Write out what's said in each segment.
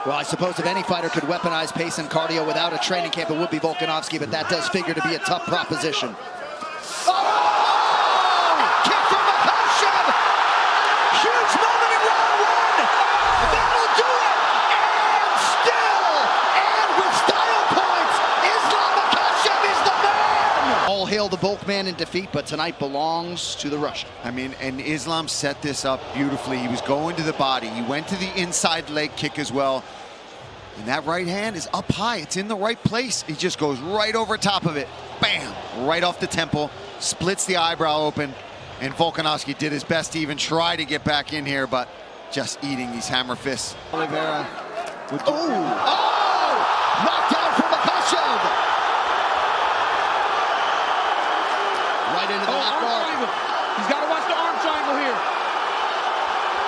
Well, I suppose if any fighter could weaponize pace and cardio without a training camp, it would be Volkanovski, but that does figure to be a tough proposition. Oh! Kick from Makhachev! Huge moment in round one! That'll do it! And still, and with style points, Islam Makhachev is the man! All hail the Volk man in defeat, but tonight belongs to the Russian. I mean, and Islam set this up beautifully. He was going to the body. He went to the inside leg kick as well. And that right hand is up high. It's in the right place. He just goes right over top of it. Bam! Right off the temple. Splits the eyebrow open. And Volkanovski did his best to even try to get back in here, but just eating these hammer fists. Oliveira. Oh! Knockdown from Makhachev! Right into the left guard. He's got to watch the arm triangle here.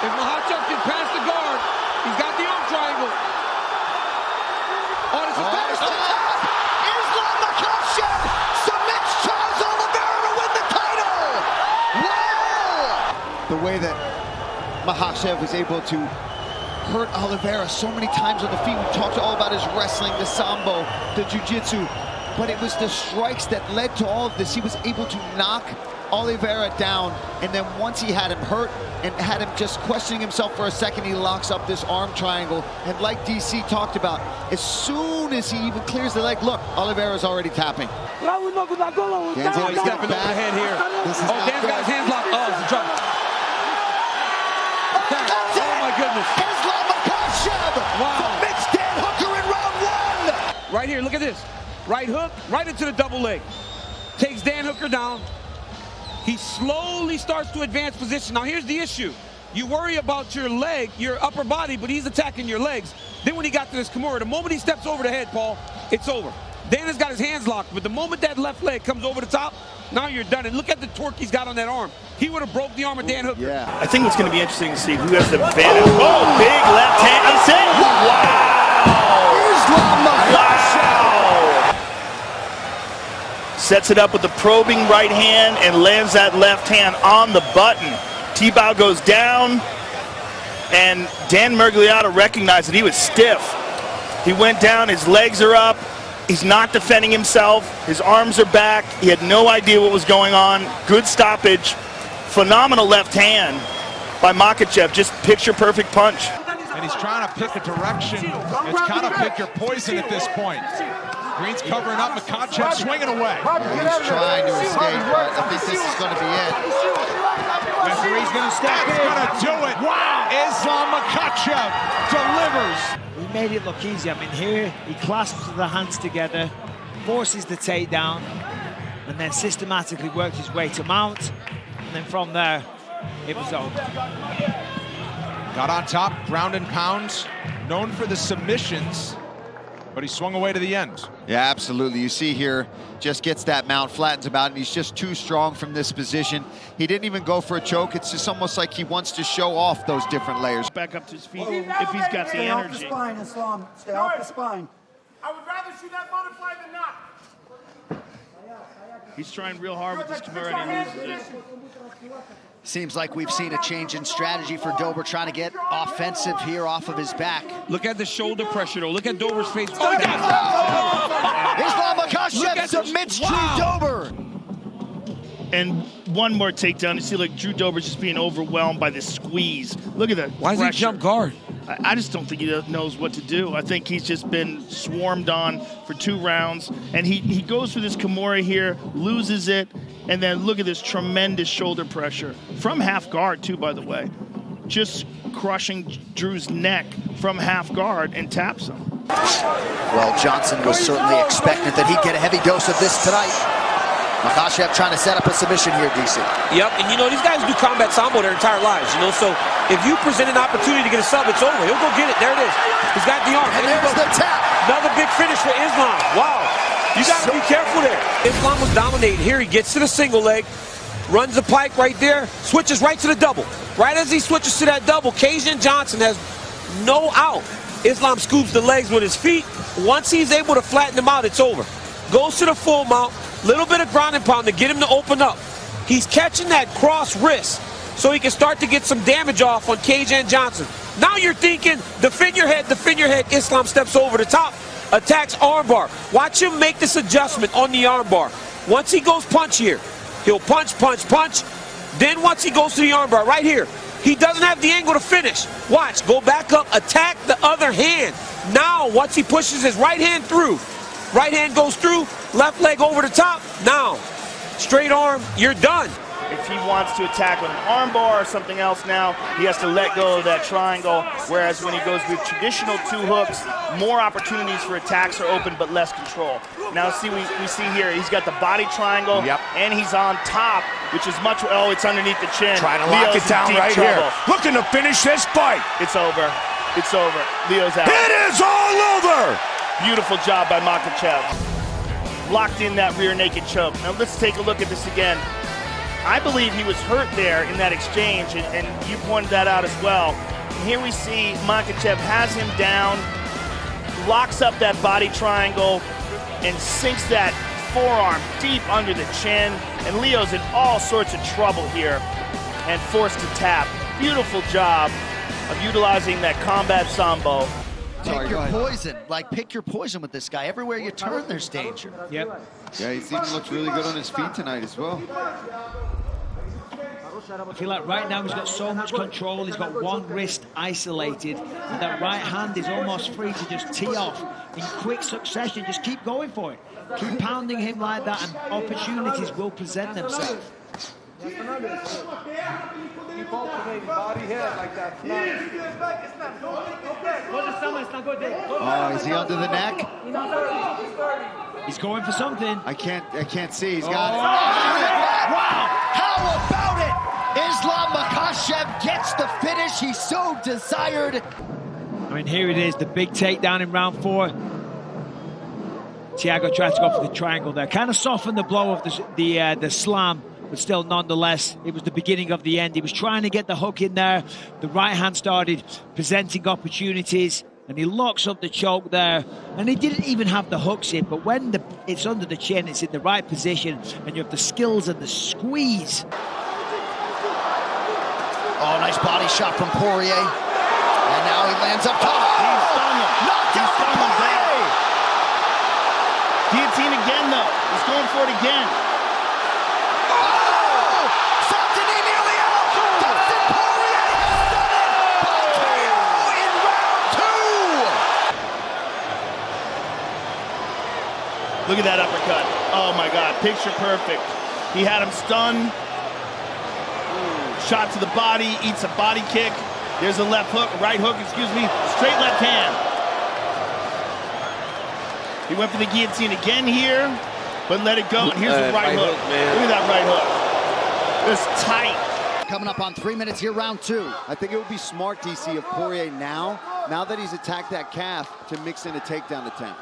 If Makhachev can pass the guard, he's got the arm triangle. Oh, this is Spanish to the top. Islam Makhachev submits Charles Oliveira to win the title. Wow! The way that Makhachev was able to hurt Oliveira so many times on the feet. We talked all about his wrestling, the sambo, the jiu-jitsu, but it was the strikes that led to all of this. He was able to knock Oliveira down, and then once he had him hurt and had him just questioning himself for a second, he locks up this arm triangle. And like DC talked about, as soon as he even clears the leg, look, Oliveira's already tapping. Dan's stepping over the head here. Dan's got his hands locked. Oh, it's a drop. Oh my goodness. Islam Makhachev submits Dan Hooker in round one. Right here, look at this. Right hook, right into the double leg. Takes Dan Hooker down. He slowly starts to advance position. Now here's the issue. You worry about your leg, your upper body, but he's attacking your legs. Then when he got to this Kimura, the moment he steps over the head, Paul, it's over. Dan has got his hands locked, but the moment that left leg comes over the top, now you're done. And look at the torque he's got on that arm. He would have broke the arm of Dan Hooker. Yeah. I think what's going to be interesting to see who has the advantage. Oh, big left hand. I'm saying, wow! Islam Makhachev. Sets it up with the probing right hand and lands that left hand on the button. T-bow goes down, and Dan Miragliotta recognized that he was stiff. He went down, his legs are up, he's not defending himself, his arms are back, he had no idea what was going on. Good stoppage, phenomenal left hand by Makhachev, just picture-perfect punch. And he's trying to pick a direction. It's kind of pick your poison at this point. Green's covering up, Makhachev swinging away. He's trying to escape, but I think this is going to be it. Referee's going to step in. He's going to do it. Wow! Islam Makhachev delivers. He made it look easy. I mean, here he clasps the hands together, forces the takedown, and then systematically worked his way to mount. And then from there, it was over. Got on top, ground and pound, known for the submissions, but he swung away to the end. Yeah, absolutely. You see here, just gets that mount, flattens him out, and he's just too strong from this position. He didn't even go for a choke. It's just almost like he wants to show off those different layers. Back up to his feet if he's got the energy. Stay off the spine, Islam. Stay off the spine. I would rather see that butterfly than not. He's trying real hard with this Kimura and he loses it. Seems like we've seen a change in strategy for Dober, trying to get offensive here off of his back. Look at the shoulder pressure, though. Look at Dober's face. Islam Makhachev submits Drew Dober. And one more takedown. You see, like, Drew Dober's just being overwhelmed by this squeeze. Look at that. Why does he jump guard? I just don't think he knows what to do. I think he's just been swarmed on for 2 rounds. And he goes for this Kimura here, loses it, and then look at this tremendous shoulder pressure. From half guard, too, by the way. Just crushing Drew's neck from half guard and taps him. Well, Johnson was certainly expectant that he'd get a heavy dose of this tonight. Makhachev trying to set up a submission here, DC. Yep, and you know, these guys do combat sambo their entire lives, you know, so if you present an opportunity to get a sub, it's over. He'll go get it. There it is. He's got the arm. And there's the tap. Another big finish for Islam. Wow. You got to be careful there. Islam was dominating. Here he gets to the single leg, runs the pike right there, switches right to the double. Right as he switches to that double, Cajun Johnson has no out. Islam scoops the legs with his feet. Once he's able to flatten them out, it's over. Goes to the full mount. Little bit of ground and pound to get him to open up. He's catching that cross wrist so he can start to get some damage off on Cajun Johnson. Now you're thinking, defend your head, defend your head. Islam steps over the top, attacks armbar. Watch him make this adjustment on the armbar. Once he goes punch here, he'll punch, punch, punch. Then once he goes to the armbar, right here, he doesn't have the angle to finish. Watch, go back up, attack the other hand. Now, once he pushes his right hand through, right hand goes through, left leg over the top. Now, straight arm, you're done. If he wants to attack with an armbar or something else now, he has to let go of that triangle, whereas when he goes with traditional two hooks, more opportunities for attacks are open, but less control. Now see, we see here, he's got the body triangle, and he's on top, which is much, oh, it's underneath the chin. Trying to lock it down right here. Looking to finish this fight. It's over. It's over. Leo's out. It is all over. Beautiful job by Makhachev. Locked in that rear naked choke. Now let's take a look at this again. I believe he was hurt there in that exchange, and you pointed that out as well. And here we see Makhachev has him down, locks up that body triangle, and sinks that forearm deep under the chin. And Leo's in all sorts of trouble here and forced to tap. Beautiful job of utilizing that combat sambo. Pick your poison. Like, pick your poison with this guy. Everywhere you turn, there's danger. Yep. Yeah, he even looks really good on his feet tonight as well. I feel like right now he's got so much control. He's got one wrist isolated, and that right hand is almost free to just tee off in quick succession. Just keep going for it. Keep pounding him like that, and opportunities will present themselves. Keep alternating body head like that. Oh, is he under the neck? He's going for something. I can't see. He's got it. Wow! How about it? Islam Makhachev gets the finish he so desired. I mean, here it is, the big takedown in round 4. Thiago tried to go for the triangle there. Kind of softened the blow of the slam, but still, nonetheless, it was the beginning of the end. He was trying to get the hook in there. The right hand started presenting opportunities, and he locks up the choke there. And he didn't even have the hooks in, but when it's under the chin, it's in the right position, and you have the skills and the squeeze. Oh, nice body shot from Poirier. And now he lands up top. He's stung him. Knocked out from Poirier. Guillotine again, though. He's going for it again. Oh! Santini nearly out. Dustin Poirier has done it. By KO in round 2. Look at that uppercut. Oh, my God. Picture perfect. He had him stunned. Shot to the body, eats a body kick. There's a left hook, right hook, excuse me, straight left hand. He went for the guillotine again here, but let it go. And here's the right hook. Look at that right hook. It's tight. Coming up on 3 minutes here, round 2. I think it would be smart, DC, of Poirier now that he's attacked that calf, to mix in a takedown attempt.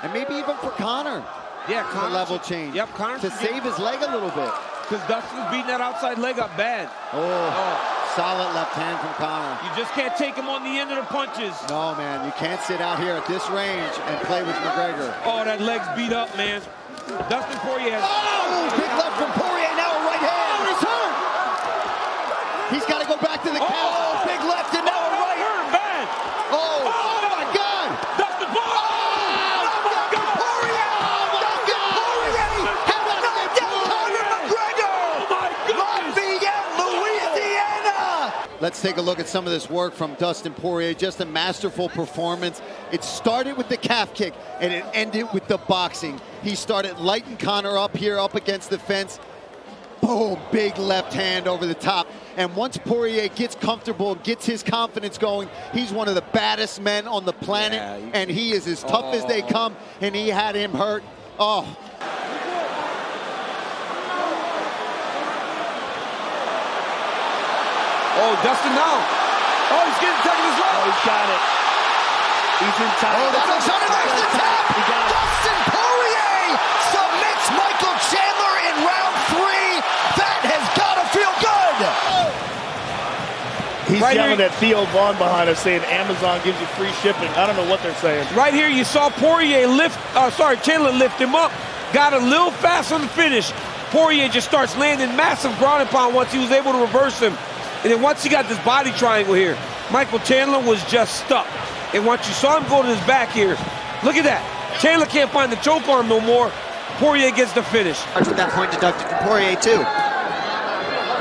And maybe even for Conor. Yeah, Conor. The level change. Yep, Conor. To save his leg a little bit. Because Dustin's beating that outside leg up bad. Solid left hand from Conor. You just can't take him on the end of the punches. No, man, you can't sit out here at this range and play with McGregor. Oh, that leg's beat up, man. Dustin Poirier has... Oh, big left from Poirier, now a right hand. Oh, he's hurt. He's got to go back to the count. Oh, big left and now a right. Hurt bad. Oh, my God. Dustin Poirier. Let's take a look at some of this work from Dustin Poirier. Just a masterful performance. It started with the calf kick, and it ended with the boxing. He started lighting Conor up here, up against the fence. Boom, big left hand over the top. And once Poirier gets comfortable, gets his confidence going, he's one of the baddest men on the planet, and he is as tough as they come, and he had him hurt. Oh. Oh, Dustin now. Oh, he's getting taken as well. Oh, he's got it. He's in time. Oh, that's Alexander makes the tap. Dustin Poirier submits Michael Chandler in round 3. That has got to feel good. He's yelling at Theo Vaughn behind us saying Amazon gives you free shipping. I don't know what they're saying. Right here, you saw Poirier Chandler lift him up. Got a little fast on the finish. Poirier just starts landing massive ground and pound once he was able to reverse him. And then once he got this body triangle here, Michael Chandler was just stuck. And once you saw him go to his back here, look at that. Chandler can't find the choke arm no more. Poirier gets the finish. With that point deducted from Poirier too.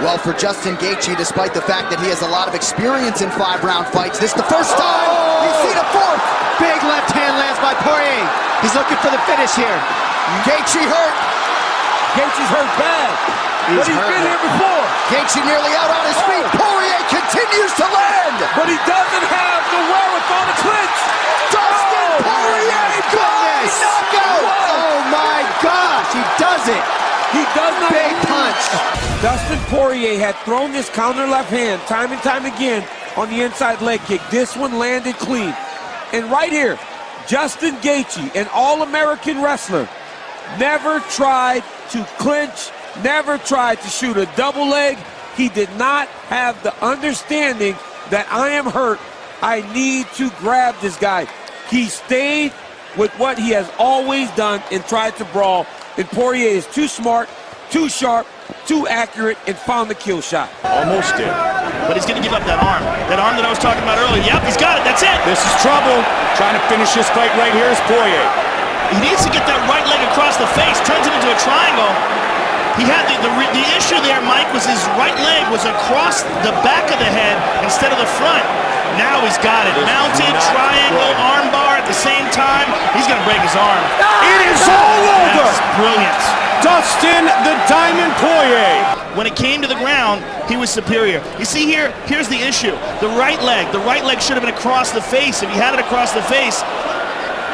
Well, for Justin Gaethje, despite the fact that he has a lot of experience in 5-round fights, this is the first time he's seen a fourth. Big left hand lands by Poirier. He's looking for the finish here. Gaethje hurt. Gaethje's hurt bad, but he's been here before. Gaethje nearly out on his feet. Poirier continues to land. But he doesn't have the wherewithal to clinch. Dustin Poirier, goodness! Knockout! Oh my gosh, he does it. He does not. Big punch. Dustin Poirier had thrown this counter left hand time and time again on the inside leg kick. This one landed clean. And right here, Justin Gaethje, an all-American wrestler, never tried to clinch, never tried to shoot a double leg. He did not have the understanding that I am hurt. I need to grab this guy. He stayed with what he has always done and tried to brawl. And Poirier is too smart, too sharp, too accurate, and found the kill shot. Almost did. But he's going to give up that arm. That arm that I was talking about earlier. Yep, he's got it. That's it. This is trouble. Trying to finish this fight right here is Poirier. He needs to get that right leg across the face. Turns it into a triangle. He had the issue there, Mike, was his right leg was across the back of the head instead of the front. Now he's got it. Mounted, triangle, arm bar at the same time. He's going to break his arm. It is all over. That's brilliant. Dustin the Diamond Poirier. When it came to the ground, he was superior. You see here, here's the issue. The right leg should have been across the face. If he had it across the face,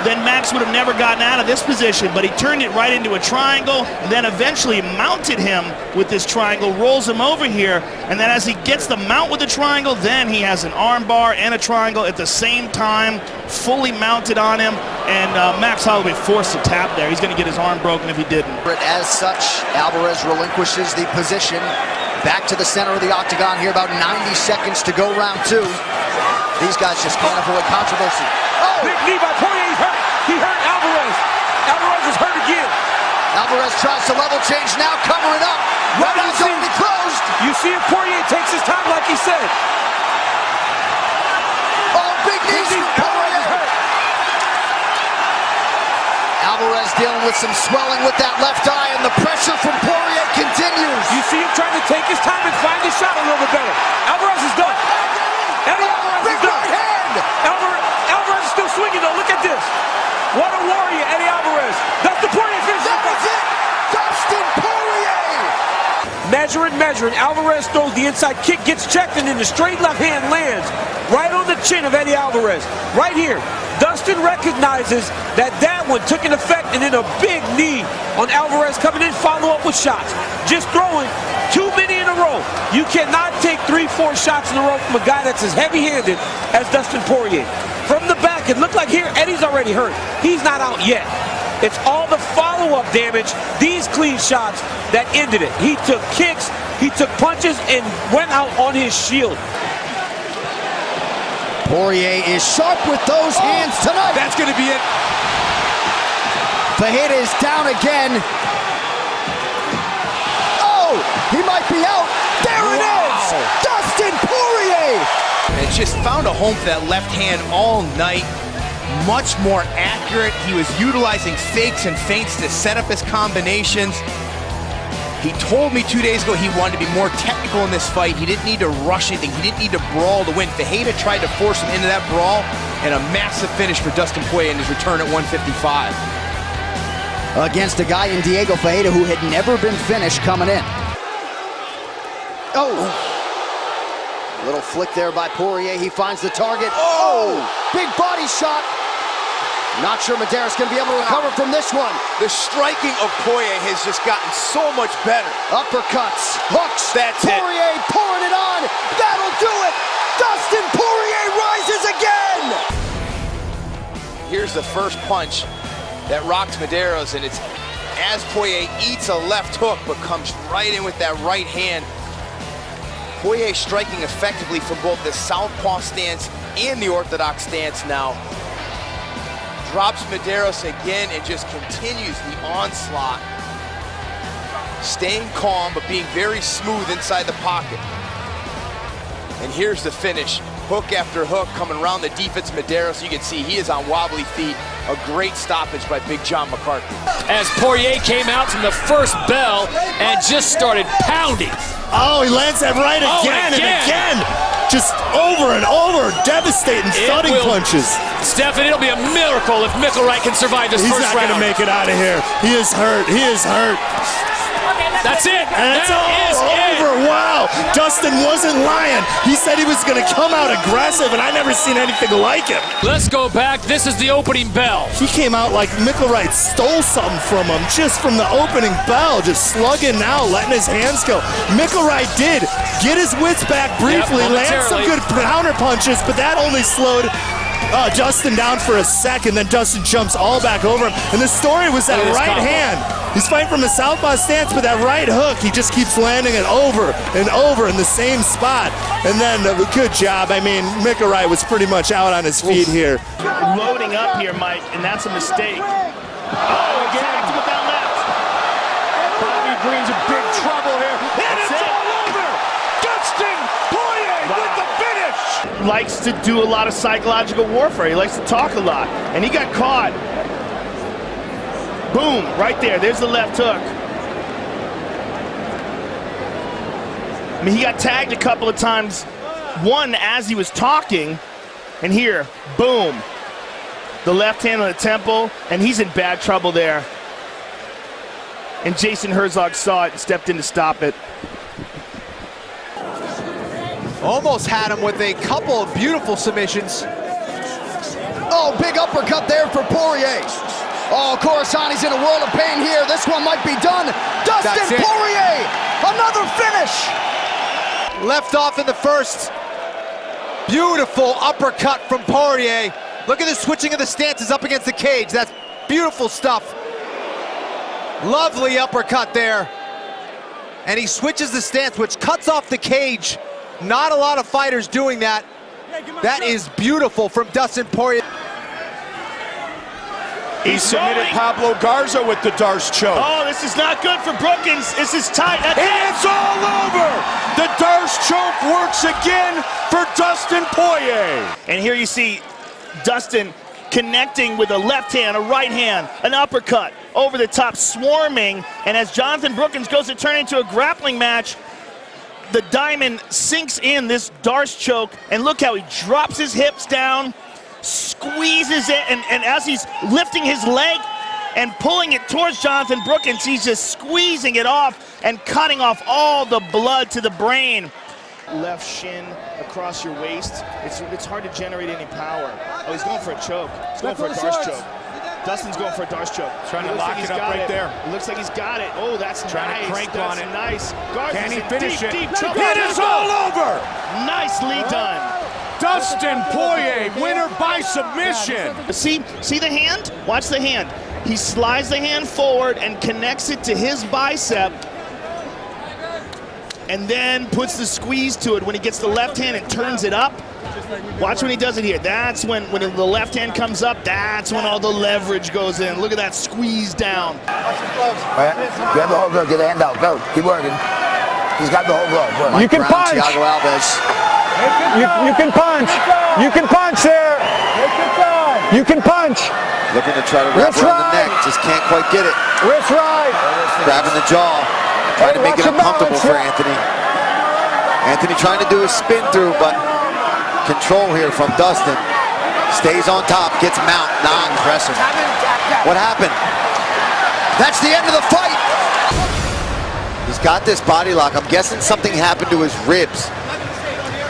then Max would have never gotten out of this position, but he turned it right into a triangle, and then eventually mounted him with this triangle, rolls him over here, and then as he gets the mount with the triangle, then he has an arm bar and a triangle at the same time, fully mounted on him, and Max Holloway forced to tap there. He's going to get his arm broken if he didn't. As such, Alvarez relinquishes the position. Back to the center of the octagon here, about 90 seconds to go round 2. These guys just can't avoid controversy. Oh! Big knee by Poirier. He hurt Alvarez. Alvarez is hurt again. Alvarez tries to level change now, covering up. Round is only closed. You see if Poirier takes his time like he said. Oh, big knees from Poirier. Alvarez dealing with some swelling with that left eye, and the pressure from Poirier continues. You see him trying to take his time and find his shot a little bit better. Alvarez is done. Eddie Alvarez is done. Right hand. Alvarez is still swinging though. Look at this. What a warrior, Eddie Alvarez. Dustin Poirier finishes. That was it. Dustin Poirier. Measuring. Alvarez throws the inside kick, gets checked, and then the straight left hand lands right on the chin of Eddie Alvarez. Right here. Dustin recognizes that one took an effect, and then a big knee on Alvarez coming in, follow up with shots. Just throwing too many in a row. You cannot take 3-4 shots in a row from a guy that's as heavy-handed as Dustin Poirier. From the back, it looked like here, Eddie's already hurt. He's not out yet. It's all the follow-up damage, these clean shots, that ended it. He took kicks, he took punches, and went out on his shield. Poirier is sharp with those hands tonight. That's going to be it. Fajeda is down again. Oh, he might be out. There it is. Dustin Poirier. And just found a home for that left hand all night. Much more accurate. He was utilizing fakes and feints to set up his combinations. He told me 2 days ago he wanted to be more technical in this fight. He didn't need to rush anything. He didn't need to brawl to win. Fajeda tried to force him into that brawl, and a massive finish for Dustin Poirier in his return at 155. Against a guy in Diego Fajeda who had never been finished coming in. Oh! Little flick there by Poirier. He finds the target. Oh! Big body shot. Not sure Medeiros going to be able to recover from this one. The striking of Poirier has just gotten so much better. Uppercuts, hooks. That's Poirier it. pouring it on. That'll do it. Dustin Poirier rises again. Here's the first punch that rocks Medeiros, and it's as Poirier eats a left hook, but comes right in with that right hand. Poirier striking effectively from both the southpaw stance and the orthodox stance now. Drops Medeiros again and just continues the onslaught. Staying calm, but being very smooth inside the pocket. And here's the finish. hook after hook coming around the defense Madero. So you can see he is on wobbly feet. A great stoppage by Big John McCarthy. As Poirier came out from the first bell and just started pounding. Oh, he lands that right again and again. Just over and over, devastating, thudding punches. Stephen, it'll be a miracle if Mikulaj can survive this first round. He's not going to make it out of here. He is hurt. He is hurt. That's it. And it's all over. Wow. Dustin wasn't lying. He said he was going to come out aggressive, and I never seen anything like him. Let's go back. This is the opening bell. He came out like Mikulaj stole something from him just from the opening bell, just slugging now, letting his hands go. Mikulaj did get his wits back briefly, land some good counter punches, but that only slowed Dustin down for a second. Then Dustin jumps all back over him. And the story was that right hand. He's fighting from a southpaw stance, but that right hook, he just keeps landing it over and over in the same spot. And then, good job. I mean, Mikulaj was pretty much out on his feet here. Loading up here, Mike, and that's a mistake. Oh, again. With that left. Bobby Green's in big trouble here. And it's all over. Dustin Poirier with the finish. Likes to do a lot of psychological warfare. He likes to talk a lot. And he got caught. Boom, right there. There's the left hook. I mean, he got tagged a couple of times. One as he was talking. And here, boom. The left hand on the temple. And he's in bad trouble there. And Jason Herzog saw it and stepped in to stop it. Almost had him with a couple of beautiful submissions. Oh, big uppercut there for Poirier. Oh, Coruscant's in a world of pain here. This one might be done. Dustin Poirier, another finish. Left off in the first. Beautiful uppercut from Poirier. Look at the switching of the stances up against the cage. That's beautiful stuff. Lovely uppercut there. And he switches the stance, which cuts off the cage. Not a lot of fighters doing that. That is beautiful from Dustin Poirier. He submitted Pablo Garza with the Darce choke. Oh, this is not good for Brookins. This is tight. It's all over. The Darce choke works again for Dustin Poirier. And here you see Dustin connecting with a left hand, a right hand, an uppercut, over the top, swarming. And as Jonathan Brookins goes to turn into a grappling match, the diamond sinks in this Darce choke. And look how he drops his hips down, squeezes it, and as he's lifting his leg and pulling it towards Jonathan Brookins, he's just squeezing it off and cutting off all the blood to the brain. Left shin across your waist. It's hard to generate any power. Oh, he's going for a choke. He's going for a Darce choke. Dustin's going for a Darce choke. Trying to lock it up right there. It looks like he's got it. Oh, that's trying to crank on it. Nice. Can he finish it? Deep trouble. It is all over. Nicely done. Dustin Poirier, winner by submission. See the hand? Watch the hand. He slides the hand forward and connects it to his bicep, and then puts the squeeze to it when he gets the left hand and turns it up. Watch when he does it here. That's when the left hand comes up, that's when all the leverage goes in. Look at that squeeze down. Grab the whole glove, get the hand out, go, keep working. He's got the whole glove. You can punch. Thiago Alves. You can punch. You can punch there. You can punch. Looking to try to wrap around the neck, just can't quite get it. Wrist right. Grabbing the jaw, trying to make it uncomfortable for Anthony. Anthony trying to do a spin through, but control here from Dustin. Stays on top, gets mount, non-impressive. What happened? That's the end of the fight. He's got this body lock. I'm guessing something happened to his ribs.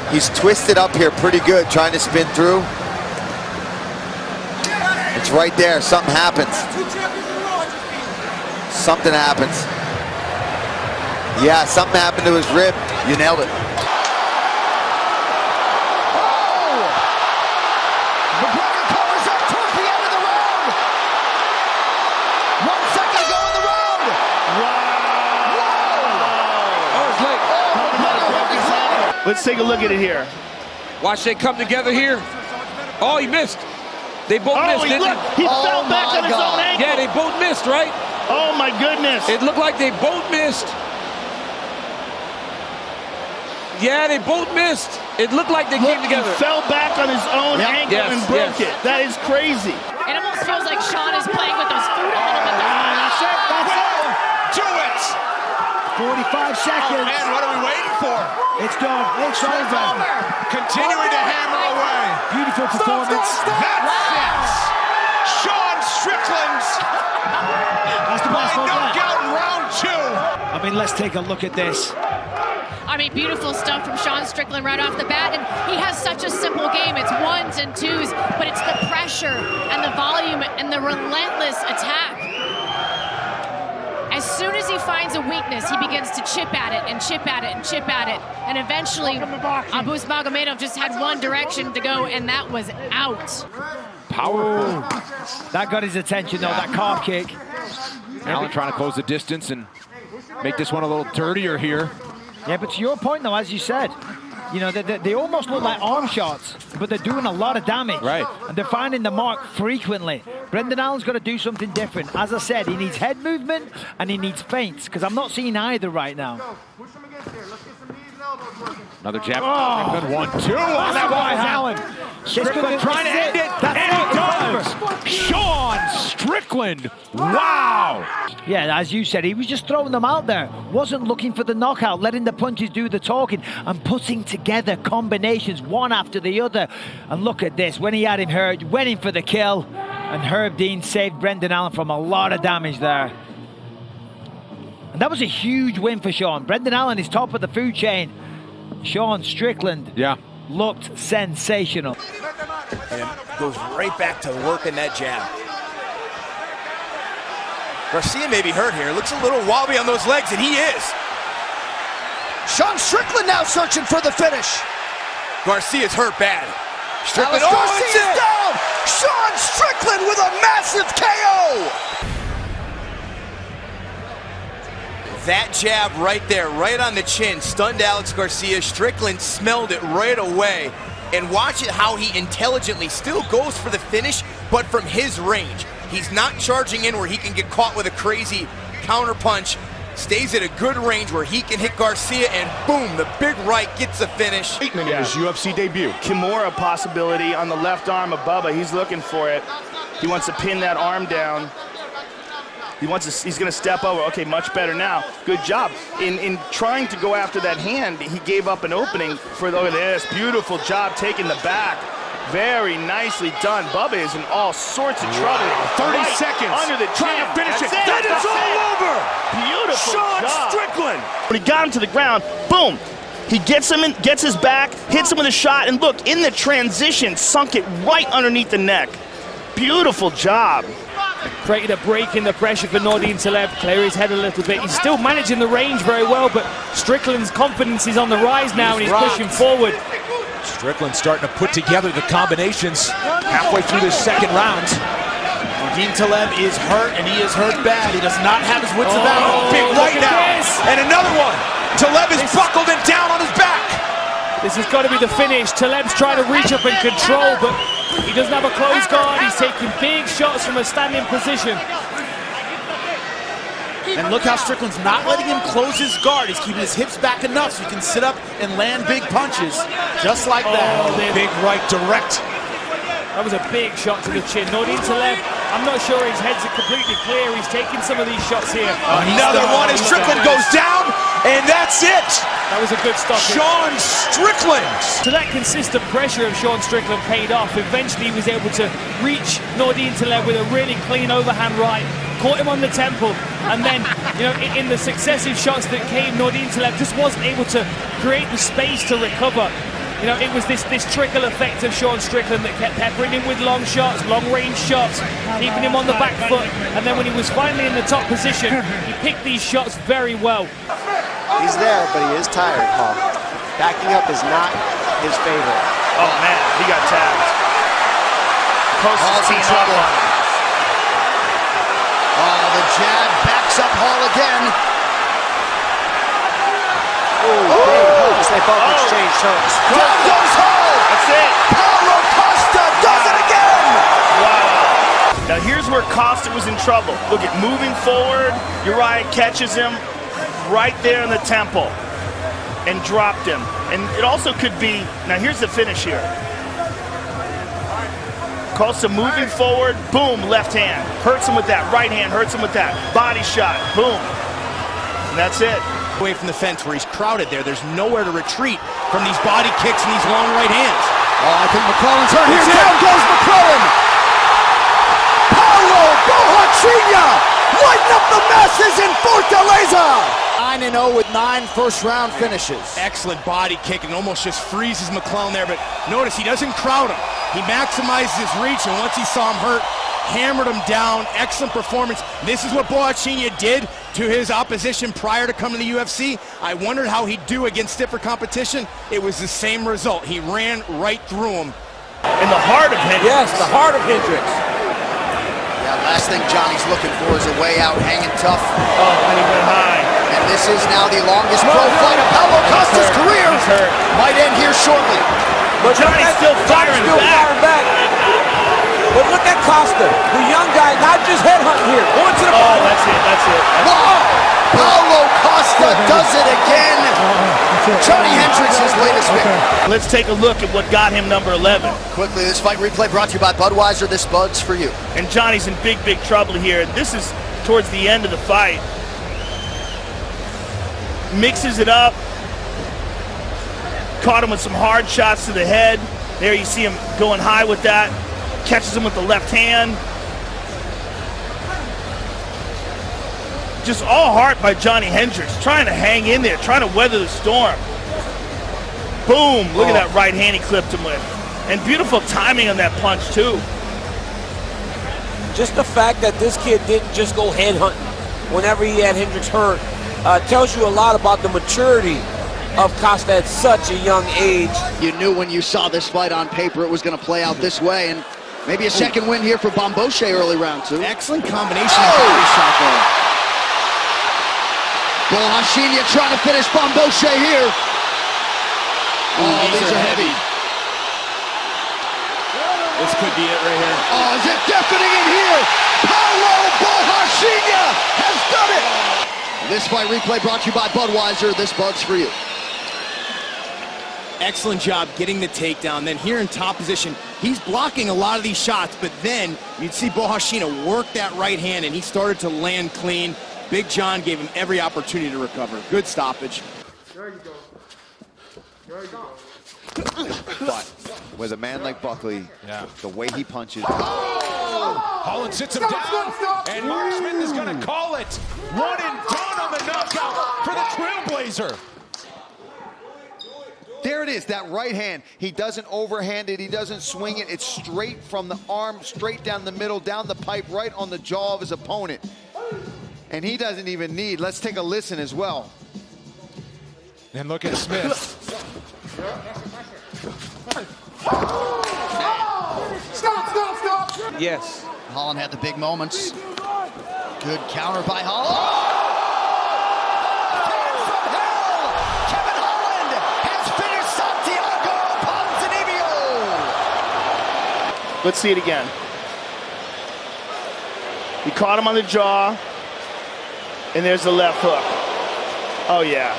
He's twisted up here pretty good, trying to spin through. It's right there, something happens. Something happens. Yeah, something happened to his rib. You nailed it. Let's take a look at it here. Watch they come together here. Oh, he missed. They both missed. He fell back on his own ankle. Yeah, they both missed, right? Oh my goodness. It looked like they both missed. Yeah, they both missed. It looked like they came together. He fell back on his own ankle and broke it. That is crazy. It almost feels like Sean is playing with his food a little bit. That's it. That's it. Do it! 45 seconds. Oh, man, what are we waiting for? It's done. It's over. Continuing to hammer away. Beautiful performance. That's it! Sean Strickland! That's the best one. Knockout in round 2. I mean, let's take a look at this. I mean, beautiful stuff from Sean Strickland right off the bat, and he has such a simple game. It's 1s and 2s, but it's the pressure and the volume and the relentless attack. As soon as he finds a weakness, he begins to chip at it and chip at it and chip at it, and eventually Abus Magomedov just had one direction to go, and that was out. Powerful. That got his attention, though, that calf kick. Allen trying to close the distance and make this one a little dirtier here. Yeah, but to your point, though, as you said, you know, they almost look like arm shots, but they're doing a lot of damage. Right. And they're finding the mark frequently. Brendan Allen's got to do something different. As I said, he needs head movement and he needs feints, because I'm not seeing either right now. Another jab. Oh. Good 1-2 on that one. Allen. Strickland trying to end it, and he does! Sean Strickland, wow! Yeah, as you said, he was just throwing them out there. Wasn't looking for the knockout, letting the punches do the talking, and putting together combinations one after the other. And look at this, when he had him hurt, went in for the kill, and Herb Dean saved Brendan Allen from a lot of damage there. And that was a huge win for Sean. Brendan Allen is top of the food chain. Sean Strickland looked sensational. And goes right back to working that jab. Garcia may be hurt here. Looks a little wobbly on those legs, and he is. Sean Strickland now searching for the finish. Garcia's hurt bad. Strickland, Garcia's down! Sean Strickland with a massive KO! That jab right there, right on the chin, stunned Alex Garcia. Strickland smelled it right away. And watch it how he intelligently still goes for the finish, but from his range. He's not charging in where he can get caught with a crazy counter punch. Stays at a good range where he can hit Garcia, and boom, the big right gets the finish. In his UFC debut. Kimura possibility on the left arm of Bubba. He's looking for it. He wants to pin that arm down. He's going to step over. Okay, much better now. Good job. In trying to go after that hand, he gave up an opening for, look at this, beautiful job taking the back. Very nicely done. Bubba is in all sorts of trouble. 30 seconds. Under the chin. Trying to finish it. That is all over. Beautiful Sean job. Strickland. When he got him to the ground, boom. He gets him in, gets his back, hits him with a shot, and look, in the transition, sunk it right underneath the neck. Beautiful job. Created a break in the pressure for Nordin Taleb, clear his head a little bit. He's still managing the range very well, but Strickland's confidence is on the rise now, and he's pushing forward. Strickland starting to put together the combinations halfway through this second round. Nordin Taleb is hurt, and he is hurt bad. He does not have his wits about him. Big right now, and another one. Taleb is buckled and down on his back. This has got to be the finish. Taleb's trying to reach up and control, but he doesn't have a close guard. He's taking big shots from a standing position. And look how Strickland's not letting him close his guard. He's keeping his hips back enough so he can sit up and land big punches, just like that. Big right direct. That was a big shot to the chin. Nordin Taleb, I'm not sure his head's completely clear. He's taking some of these shots here. Another one as Strickland goes down, and that's it. That was a good stop. Sean Strickland. So that consistent pressure of Sean Strickland paid off. Eventually he was able to reach Nordin Taleb with a really clean overhand right, caught him on the temple, and then, you know, in the successive shots that came, Nordin Taleb just wasn't able to create the space to recover. You know, it was this trickle effect of Sean Strickland that kept peppering him with long shots, long-range shots, keeping him on the back foot, and then when he was finally in the top position, he picked these shots very well. He's there, but he is tired, Paul. Backing up is not his favorite. Oh, man, he got tagged. Costa's teeing up on him. Oh, the jab backs up Hall again. They both exchange shots. Down goes Hall. That's it. Paulo Costa does it again. Wow. Now here's where Costa was in trouble. Look at moving forward. Uriah catches him right there in the temple. and dropped him. And it also could be, now here's the finish here. Costa moving forward, boom, left hand. Hurts him with that, right hand, hurts him with that. Body shot, boom. And that's it. Away from the fence where he's crowded there. There's nowhere to retreat from these body kicks and these long right hands. Oh, I think McClellan's hurt here. Down goes McClellan. Paulo Costa lighting up the masses in Fortaleza. 9-0 with 9 first-round finishes. Excellent body kick and almost just freezes McClellan there, but notice he doesn't crowd him. He maximizes his reach, and once he saw him hurt, hammered him down. Excellent performance. This is what Bohachinha did to his opposition prior to coming to the UFC. I wondered how he'd do against stiffer competition. It was the same result. He ran right through him. In the heart of Hendricks. Yes, the heart of Hendricks. Yeah, last thing Johnny's looking for is a way out, hanging tough. Oh, and he went high. And this is now the longest pro fight of Paulo Costa's career. Might end here shortly. But Johnny's still firing back. But look at Costa, the young guy, not just headhunting here. Going to the ball. Oh, that's it. Wow! Paulo Costa does it again. Johnny Hendricks, his latest victory. Let's take a look at what got him number 11. Quickly, this fight replay brought to you by Budweiser. This Bud's for you. And Johnny's in big trouble here. This is towards the end of the fight. Mixes it up. Caught him with some hard shots to the head. There you see him going high with that. Catches him with the left hand. Just all heart by Johnny Hendricks, trying to hang in there, trying to weather the storm. Boom, look at that right hand he clipped him with. And beautiful timing on that punch too. Just the fact that this kid didn't just go headhunting whenever he had Hendricks hurt tells you a lot about the maturity of Costa at such a young age. You knew when you saw this fight on paper it was going to play out this way, and maybe a second win here for Bomboshe early round 2. Excellent combination of body shot there. Bohachinha trying to finish Bomboshe here. Oh, these are heavy. This could be it right here. Oh, is it deafening in here? Paulo Bohachinha has done it! This fight replay brought to you by Budweiser. This Bud's for you. Excellent job getting the takedown. Then here in top position, he's blocking a lot of these shots, but then you'd see Bohachinha work that right hand, and he started to land clean. Big John gave him every opportunity to recover. Good stoppage. There you go. There you go. But with a man like Buckley, the way he punches. Holland sits him down, and Mark Smith is going to call it. 1 and done on the knockout for the Trailblazer. There it is, that right hand. He doesn't overhand it, he doesn't swing it. It's straight from the arm, straight down the middle, down the pipe, right on the jaw of his opponent. And he doesn't even need. Let's take a listen as well. And look at Smith. Stop! Yes. Holland had the big moments. Good counter by Holland. Kevin Holland has finished Santiago Ponzinibbio. Let's see it again. He caught him on the jaw, and there's the left hook. Oh yeah.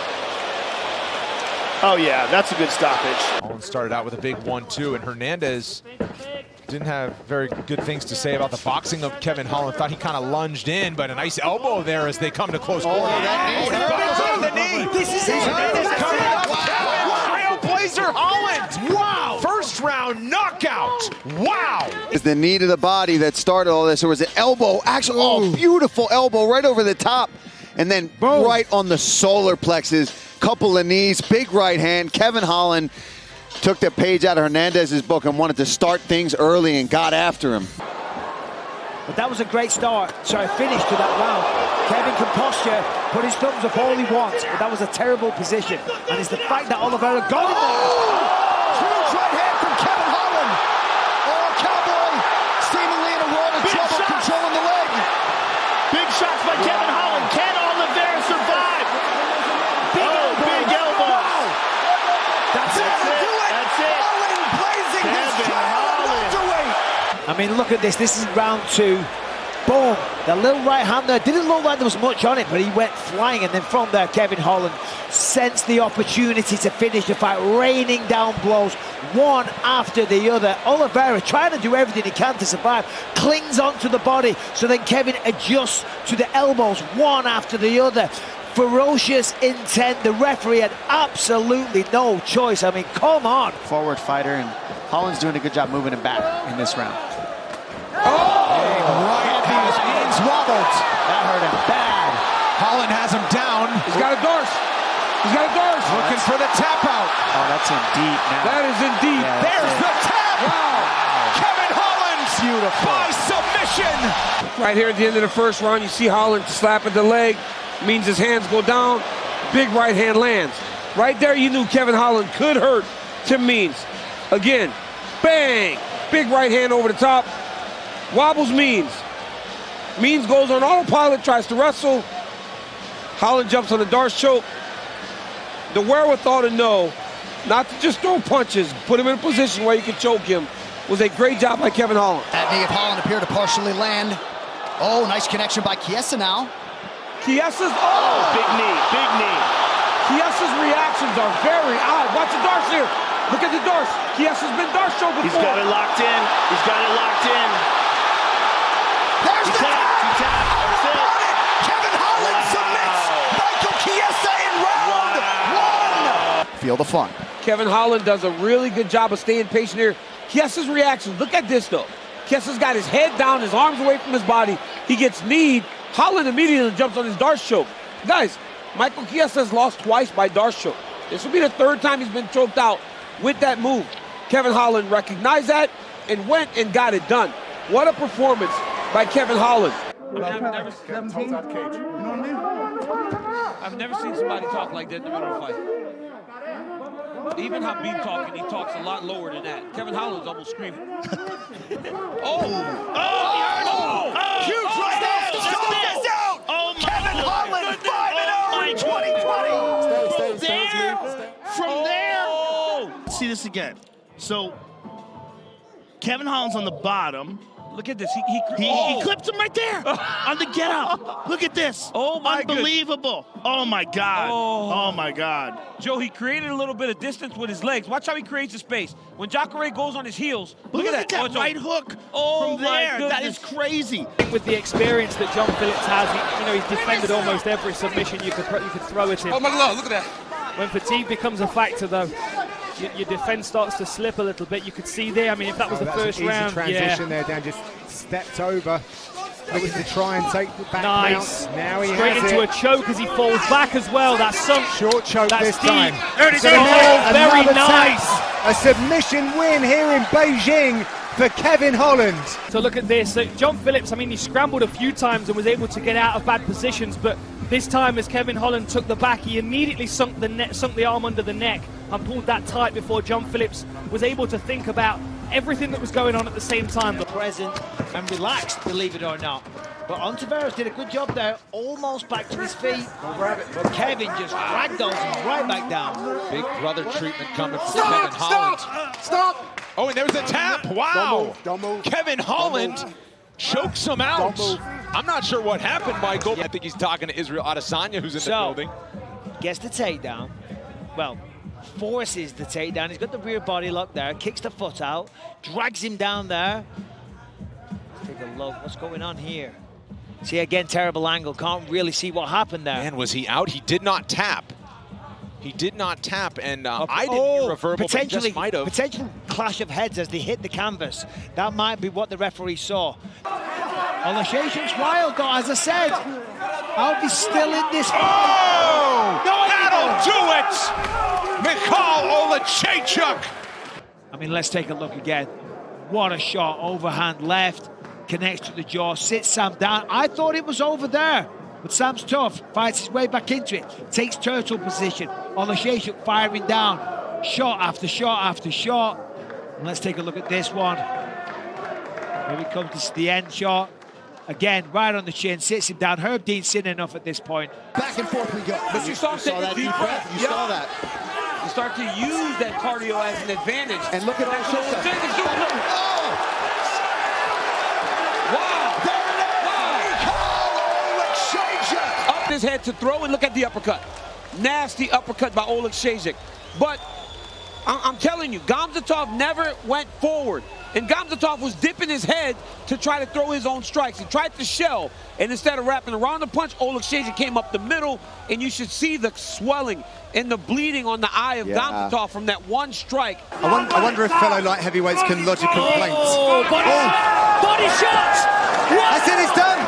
Oh yeah, that's a good stoppage. Holland started out with a big 1-2, and Hernandez didn't have very good things to say about the boxing of Kevin Holland. Thought he kind of lunged in, but a nice elbow there as they come to close quarter. That knee. He buckles on the knee. This is it. Hernandez coming up. Trailblazer Holland. Wow. First round knockout. Wow. It's the knee to the body that started all this. There was an elbow, actually, beautiful elbow right over the top. And then right on the solar plexus, couple of knees, big right hand. Kevin Holland took the page out of Hernandez's book and wanted to start things early and got after him. But that was a great start, finish to that round. Kevin can posture, put his thumbs up all he wants, but that was a terrible position. And it's the fact that Oliveira got him there. Huge right hand from Kevin Holland. Oh, Cowboy seemingly in a world of trouble controlling the leg. Big shots by Kevin Holland. Can Oliveira survive? Big elbow. Wow. That's it. That's it. Holland blazing his trail welterweight. I mean, look at this. This is round 2. Boom. The little right hand there. Didn't look like there was much on it, but he went flying. And then from there, Kevin Holland sensed the opportunity to finish the fight, raining down blows, one after the other. Oliveira trying to do everything he can to survive, clings onto the body, so then Kevin adjusts to the elbows, one after the other. Ferocious intent. The referee had absolutely no choice. I mean, come on. Forward fighter, and Holland's doing a good job moving him back in this round. He's wobbled. That hurt him bad. Holland has him down. He's got a Darce. He's got a Darce. Looking for the tap out. Oh, that's in deep now. That is in deep. Yeah, There's the tap. Wow. Kevin Holland. Beautiful. By submission. Right here at the end of the first round, you see Holland slap at the leg. Means his hands go down. Big right hand lands. Right there, you knew Kevin Holland could hurt Tim Means. Again, bang. Big right hand over the top. Wobbles Means. Means goes on autopilot, tries to wrestle. Holland jumps on the Darce choke. The wherewithal to know not to just throw punches, put him in a position where you can choke him, was a great job by Kevin Holland. That knee of Holland appeared to partially land. Oh, nice connection by Chiesa now. Chiesa's, big knee, big knee. Chiesa's reactions are very odd. Watch the Darce here. Look at the Darce. Chiesa's been Darce choked before. He's got it locked in. He's got it locked in. There's the tap. That's it. Kevin Holland submits Michael Chiesa in round 1. Feel the fun. Kevin Holland does a really good job of staying patient here. Chiesa's reaction, look at this though. Chiesa's got his head down, his arms away from his body. He gets kneed. Holland immediately jumps on his Darce choke. Guys, Michael Chiesa has lost twice by Darce choke. This will be the third time he's been choked out with that move. Kevin Holland recognized that and went and got it done. What a performance by Kevin Holland. I've never seen somebody talk like that in the middle of a fight. Even Habib talking, he talks a lot lower than that. Kevin Holland's almost screaming. Huge right hand. Santos out. Oh my Kevin Holland 5-0 in 2020. From there. See this again. So Kevin Holland's on the bottom. Look at this. He clipped him right there on the get up. Look at this. Oh my Unbelievable. Oh my God. Oh my God. Joe, he created a little bit of distance with his legs. Watch how he creates the space. When Jacare goes on his heels, look at that. Right hook Oh, from there. my That is crazy. With the experience that John Phillips has, he's defended almost every submission you could throw at him. Oh my God, look at that. When fatigue becomes a factor, though, your defense starts to slip a little bit. You could see there. I mean, if that was the first round, transition there, Dan just stepped over, looking to try and take the back nice. Mount. Now he straight has into it. a choke as he falls back as well. That's some short choke this deep. time. There it is. So Very nice. A submission win here in Beijing for Kevin Holland. So look at this. So John Phillips, I mean, he scrambled a few times and was able to get out of bad positions, but this time as Kevin Holland took the back, he immediately sunk the arm under the neck and pulled that tight before John Phillips was able to think about everything that was going on at the same time. Present and relaxed, believe it or not. But Ontiveros did a good job there, almost back to his feet. But Kevin just ragdolls him right back down. Big brother treatment coming from Kevin Holland. Stop! Oh, and there's a tap. Wow. Don't move. Kevin Holland chokes him out. I'm not sure what happened, Michael. I think he's talking to Israel Adesanya, who's in the building. Gets the takedown. Well, forces the takedown. He's got the rear body lock there, kicks the foot out, drags him down there. Let's take a look. What's going on here? See, again, terrible angle. Can't really see what happened there. Man, was he out? He did not tap. He did not tap, and I didn't hear a verbal, but he just might have. Potential clash of heads as they hit the canvas. That might be what the referee saw. Oleksiejczuk's wild, though, as I said. I'll be still in this fight. Oh! No, that'll do it! Michal Oleksiejczuk! I mean, let's take a look again. What a shot, overhand left, connects to the jaw, sits Sam down. I thought it was over there, but Sam's tough, fights his way back into it, takes turtle position. Oleksiejczuk firing down, shot after shot after shot. And let's take a look at this one. Here we come, this is the end shot. Again, right on the chin, sits him down. Herb Dean's seen enough at this point. Back and forth we go. But you saw that deep breath. You saw that. You start to use that cardio as an advantage. And look at that. Wow. his head to throw, and look at the uppercut. Nasty uppercut by Oleksiejczuk. But I'm telling you, Gamzatov never went forward. And Gamzatov was dipping his head to try to throw his own strikes. He tried to shell, and instead of wrapping around the punch, Oleksiejczuk came up the middle, and you should see the swelling and the bleeding on the eye of Gamzatov from that one strike. I wonder if fellow light heavyweights can lodge a complaint. Body shots! That's it, it's done!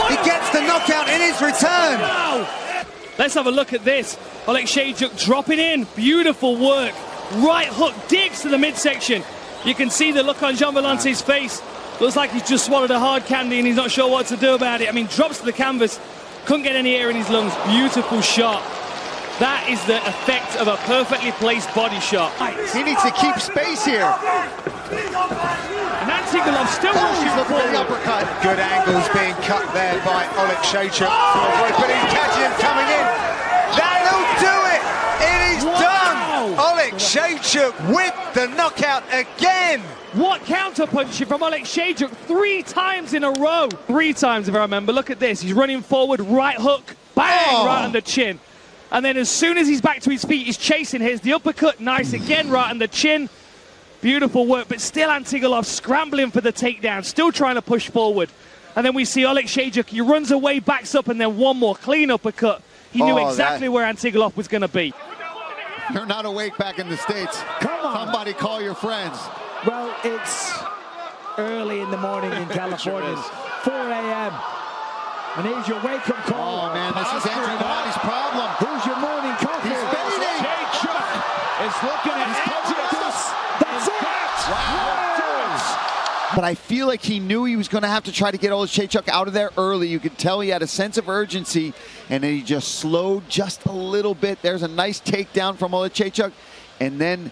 He gets the knockout in his return! Wow. Let's have a look at this. Oleksiejczuk dropping in. Beautiful work. Right hook digs to the midsection. You can see the look on Jean Valence's face. Looks like he's just swallowed a hard candy and he's not sure what to do about it. I mean, drops to the canvas. Couldn't get any air in his lungs. Beautiful shot. That is the effect of a perfectly placed body shot. He needs to keep space here. And Antigolov still rushing forward. The uppercut. Good angles being cut there by Oleksiejczuk. But he's catching him coming in. That'll do it. It is done. Oleksiejczuk with the knockout again. What counterpunching from Oleksiejczuk 3 times in a row. 3 times if I remember. Look at this. He's running forward, right hook, bang, right on the chin. And then as soon as he's back to his feet, he's chasing. Here's the uppercut, nice again, right on the chin. Beautiful work, but still Antigolov scrambling for the takedown, still trying to push forward. And then we see Oleksiejczuk, he runs away, backs up, and then one more clean uppercut. He knew exactly where Antigolov was going to be. You're not awake back in the States. Come on. Somebody call your friends. Well, it's early in the morning in California, 4 a.m. And here's your wake-up call. Oh, man, this is Andrew Nani's problem. Here's your morning coffee. He's fading. Oleksiejczuk is looking at Antigolov. That's it. Wow. But I feel like he knew he was going to have to try to get Oleksiejczuk out of there early. You could tell he had a sense of urgency, and then he just slowed just a little bit. There's a nice takedown from Oleksiejczuk, and then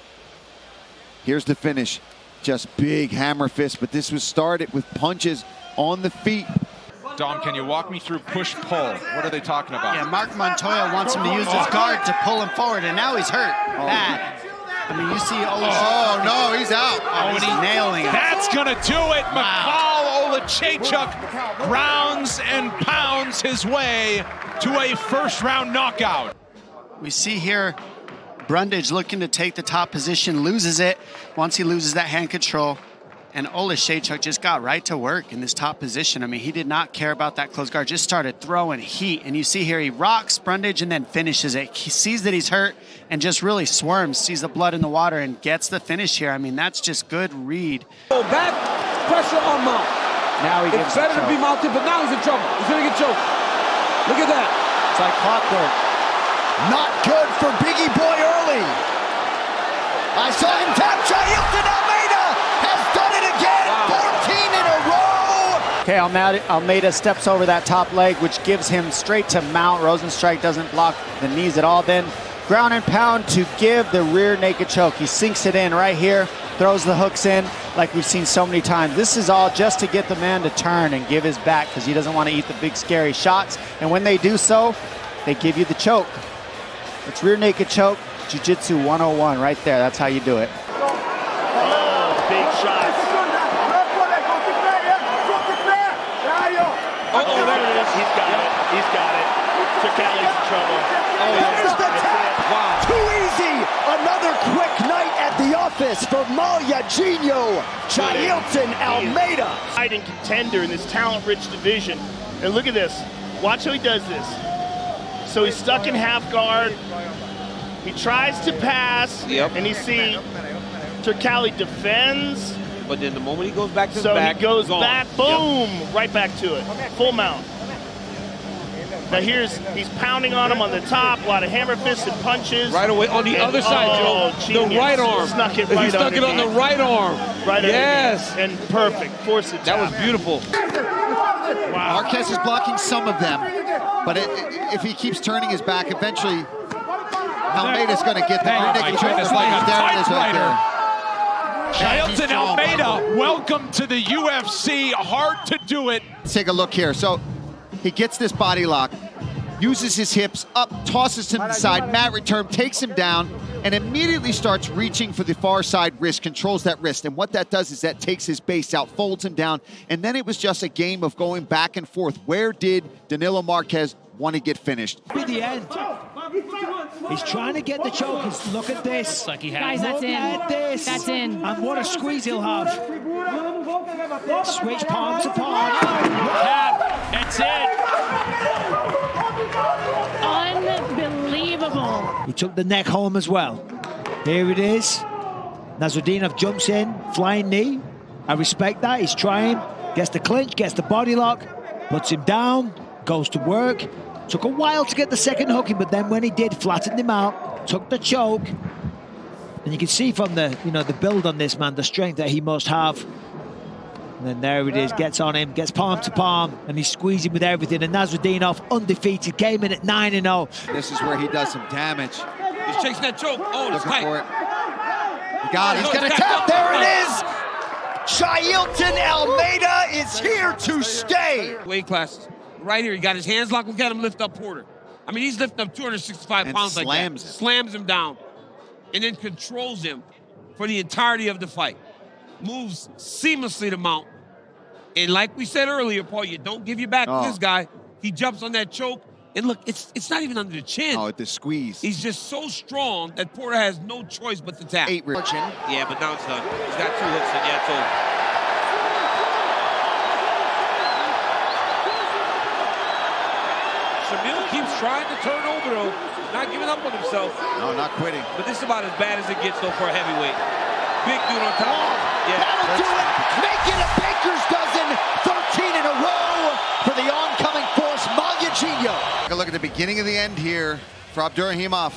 here's the finish. Just big hammer fist, but this was started with punches on the feet. Dom, can you walk me through push-pull? What are they talking about? Yeah, Mark Montoya wants him to use his guard to pull him forward, and now he's hurt bad. I mean, you see Oleksiejczuk. Oh, no, he's out. Oh, he's nailing it. That's going to do it. Michal Oleksiejczuk grounds and pounds his way to a first-round knockout. We see here Brundage looking to take the top position, loses it once he loses that hand control. And Oleksiejczuk just got right to work in this top position. I mean, he did not care about that close guard, just started throwing heat. And you see here, he rocks Brundage and then finishes it. He sees that he's hurt and just really swarms, sees the blood in the water and gets the finish here. I mean, that's just good read. Oh, back pressure on Mount. Now he gets It's better to be mounted, but now he's in trouble. He's going to get choked. Look at that. It's like clockwork. Not good for Biggie Boy early. I saw him tap Jailton Almeida. Has done it again. 14 in a row. Okay, Almeida steps over that top leg, which gives him straight to mount. Rosenstrike doesn't block the knees at all. Then ground and pound to give the rear naked choke. He sinks it in right here, throws the hooks in like we've seen so many times. This is all just to get the man to turn and give his back because he doesn't want to eat the big scary shots. And when they do so, they give you the choke. It's rear naked choke, Jiu-Jitsu 101 right there. That's how you do it. Oh, big shots. Oh, there it is. He's got it. He's got it. Turcali's in trouble. Oh, There's the tap. Wow. Too easy. Another quick night at the office for Maljajinho, Jailton Almeida. Fighting contender in this talent-rich division. And look at this. Watch how he does this. So he's stuck in half guard. He tries to pass. Yep. And you see Turcali defends. But then the moment he goes back to the back, so he goes back, boom, yep. right back to it. Full mount. Now he's pounding on him on the top, a lot of hammer fists and punches. Right away on the other side, Joe. Genius. The right arm. Snuck it right he stuck it on the right arm. Right yes. And perfect. Force it. That was beautiful. Wow. Marquez is blocking some of them, but if he keeps turning his back, eventually Almeida's going to get the rear naked choke. It's like a typewriter. Jailton Jailton Almeida, welcome to the UFC. Hard to do it. Let's take a look here. So he gets this body lock, uses his hips up, tosses him to the side, mat return, takes him down, and immediately starts reaching for the far side wrist, controls that wrist. And what that does is that takes his base out, folds him down, and then it was just a game of going back and forth. Where did Danilo Marquez want to get finished. Be the end. He's trying to get the choke. Look at this. Like he has. Guys, that's in. Look at this. That's in. And what a squeeze he'll have. Switch palm to palm. That's it. Unbelievable. He took the neck home as well. Here it is. Nasruddinov jumps in, flying knee. I respect that. He's trying. Gets the clinch, gets the body lock, puts him down, goes to work. Took a while to get the second hooking, but then when he did, flattened him out, took the choke. And you can see from the, the build on this man, the strength that he must have. And then there it is, gets on him, gets palm to palm, and he's squeezing with everything. And Nasruddinov, undefeated, came in at 9-0. This is where he does some damage. He's chasing that choke. Oh, it's tight. For it. He got it. He's going to tap. There it is. Jailton Almeida is here to stay. Weight class. Right here, he got his hands locked. Look at him lift up Porter. I mean, he's lifting up 265 pounds like that. Slams him down. And then controls him for the entirety of the fight. Moves seamlessly to mount. And like we said earlier, Paul, you don't give your back to this guy. He jumps on that choke. And look, it's not even under the chin. Oh, the squeeze. He's just so strong that Porter has no choice but to tap. Yeah, but now it's done. He's got 2 hooks in. Yeah, it's over. Shamil keeps trying to turn over, though. Not giving up on himself. No, not quitting. But this is about as bad as it gets, though, for a heavyweight. Big dude on top. Yeah. That'll do it. Make it a baker's dozen. 13 in a row for the oncoming force, Maljachinho. Take a look at the beginning of the end here for Abdurakhimov.